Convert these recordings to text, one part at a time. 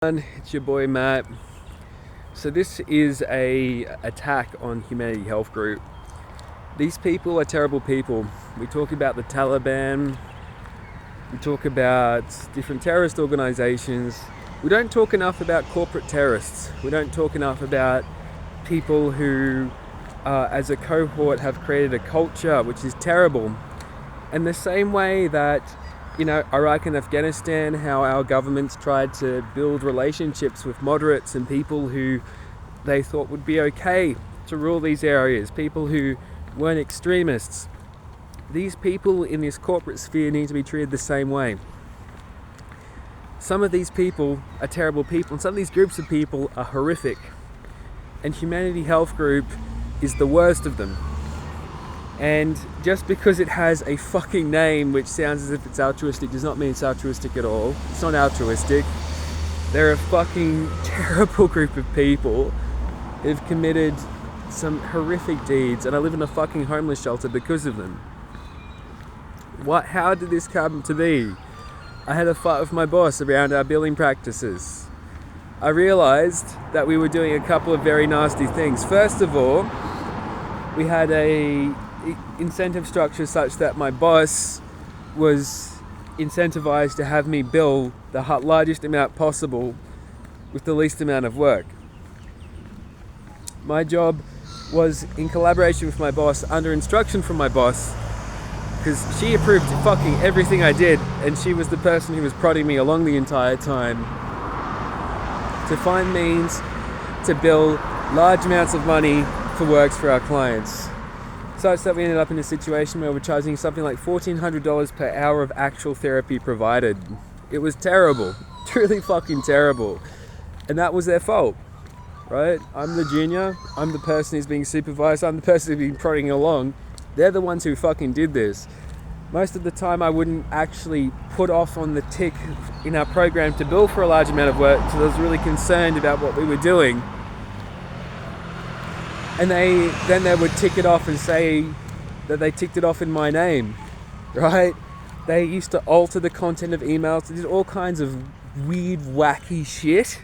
It's your boy Matt. So this is a attack on Humanity Health Group. These people are terrible people. We talk about the Taliban, we talk about different terrorist organizations. We don't talk enough about corporate terrorists. We don't talk enough about people who as a cohort have created a culture which is terrible. And the same way that Iraq and Afghanistan, how our governments tried to build relationships with moderates and people who they thought would be okay to rule these areas, people who weren't extremists. These people in this corporate sphere need to be treated the same way. Some of these people are terrible people, and some of these groups of people are horrific. And Humanity Health Group is the worst of them. And just because it has a fucking name which sounds as if it's altruistic does not mean it's altruistic at all. It's not altruistic. They're a fucking terrible group of people who've committed some horrific deeds, and I live in a fucking homeless shelter because of them. How did this come to be? I had a fight with my boss around our billing practices. I realized that we were doing a couple of very nasty things. First of all, we had a incentive structure such that my boss was incentivized to have me bill the largest amount possible with the least amount of work. My job was in collaboration with my boss, under instruction from my boss, because she approved fucking everything I did, and she was the person who was prodding me along the entire time to find means to bill large amounts of money for works for our clients. Such that we ended up in a situation where we're charging something like $1,400 per hour of actual therapy provided. It was terrible, truly fucking terrible. And that was their fault, right? I'm the junior, I'm the person who's being supervised, I'm the person who's been prodding along. They're the ones who fucking did this. Most of the time I wouldn't actually put off on the tick in our program to bill for a large amount of work because I was really concerned about what we were doing. And they would tick it off and say that they ticked it off in my name, right? They used to alter the content of emails. They did all kinds of weird, wacky shit.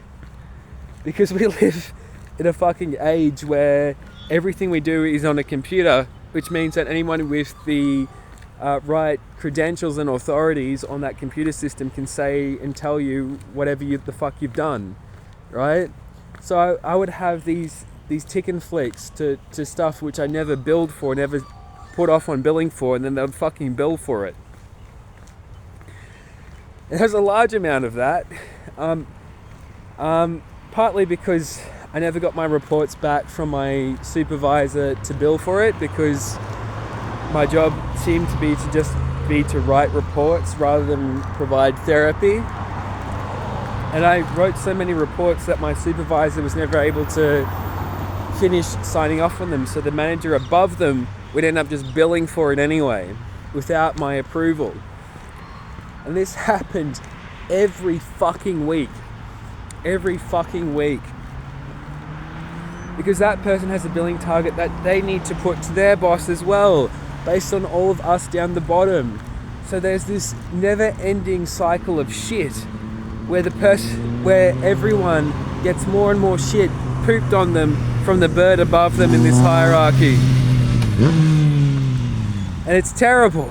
Because we live in a fucking age where everything we do is on a computer, which means that anyone with the right credentials and authorities on that computer system can say and tell you whatever the fuck you've done, right? So I would have these tick and flicks to stuff which I never billed for, never put off on billing for, and then they'd fucking bill for it. There's a large amount of that, partly because I never got my reports back from my supervisor to bill for it, because my job seemed to be to write reports rather than provide therapy. And I wrote so many reports that my supervisor was never able to finish signing off on them, so the manager above them would end up just billing for it anyway without my approval. And this happened every fucking week, because that person has a billing target that they need to put to their boss as well, based on all of us down the bottom. So there's this never-ending cycle of shit where everyone gets more and more shit pooped on them from the bird above them in this hierarchy. And it's terrible.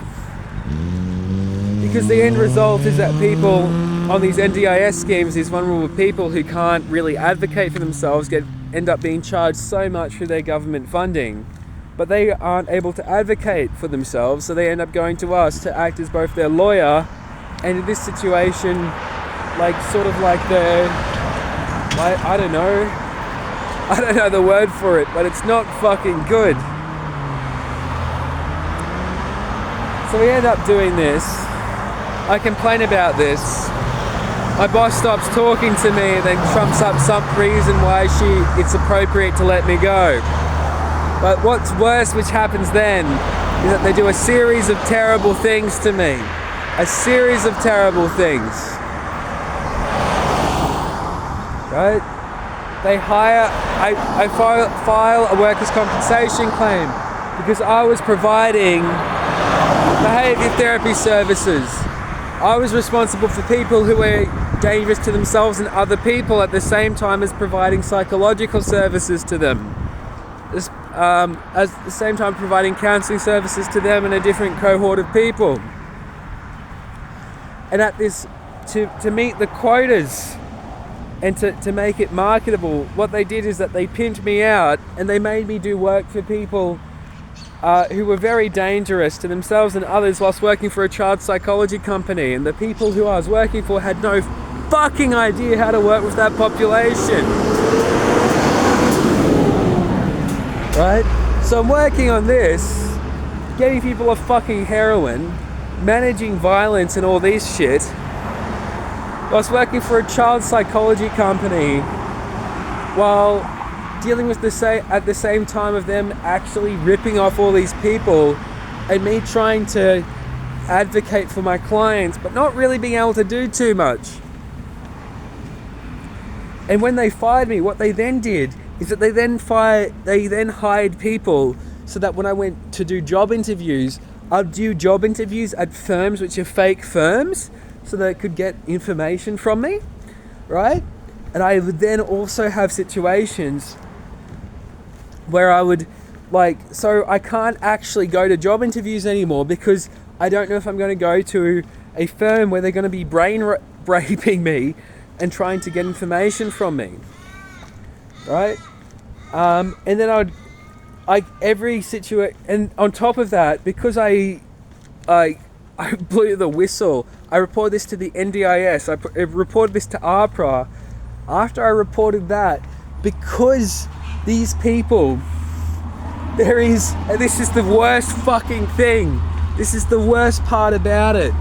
Because the end result is that people on these NDIS schemes, these vulnerable people who can't really advocate for themselves, end up being charged so much for their government funding. But they aren't able to advocate for themselves, so they end up going to us to act as both their lawyer, and in this situation, I don't know the word for it, but it's not fucking good. So we end up doing this. I complain about this. My boss stops talking to me and then trumps up some reason why it's appropriate to let me go. But what's worse, which happens then, is that they do a series of terrible things to me. A series of terrible things. Right? I file a workers' compensation claim because I was providing behaviour therapy services. I was responsible for people who were dangerous to themselves and other people at the same time as providing psychological services to them. At the same time providing counselling services to them and a different cohort of people. And at this, to meet the quotas and to make it marketable, what they did is that they pimped me out and they made me do work for people who were very dangerous to themselves and others whilst working for a child psychology company. And the people who I was working for had no fucking idea how to work with that population. Right? So I'm working on this, getting people off fucking heroin, managing violence and all this shit. I was working for a child psychology company while dealing with at the same time of them actually ripping off all these people and me trying to advocate for my clients but not really being able to do too much. And when they fired me, what they then did is that they then hired people so that when I went to do job interviews, I'd do job interviews at firms which are fake firms so they could get information from me, right? And I would then also have situations where I would so I can't actually go to job interviews anymore because I don't know if I'm going to go to a firm where they're going to be brain raping me and trying to get information from me, right? And then every situation, and on top of that, because I blew the whistle, I reported this to the NDIS, I reported this to APRA. After I reported that, because these people, this is the worst fucking thing, this is the worst part about it,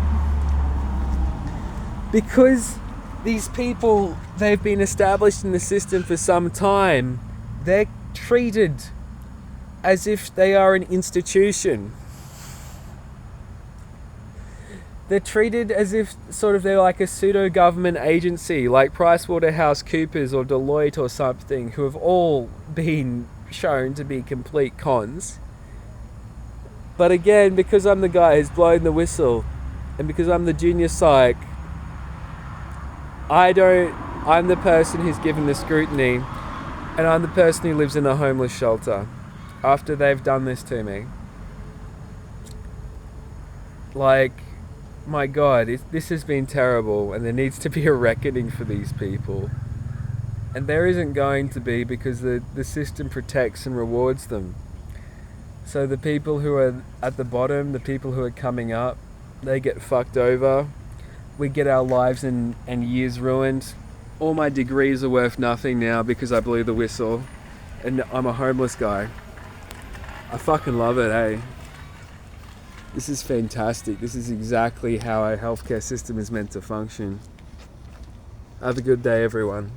because these people, they've been established in the system for some time, they're treated as if they are an institution. They're treated as if they're like a pseudo-government agency, like PricewaterhouseCoopers or Deloitte or something, who have all been shown to be complete cons. But again, because I'm the guy who's blowing the whistle, and because I'm the junior psych, I'm the person who's given the scrutiny, and I'm the person who lives in a homeless shelter after they've done this to me. My God, this has been terrible, and there needs to be a reckoning for these people. And there isn't going to be, because the system protects and rewards them. So the people who are at the bottom, the people who are coming up, they get fucked over. We get our lives and years ruined. All my degrees are worth nothing now because I blew the whistle, and I'm a homeless guy. I fucking love it, eh? This is fantastic. This is exactly how our healthcare system is meant to function. Have a good day, everyone.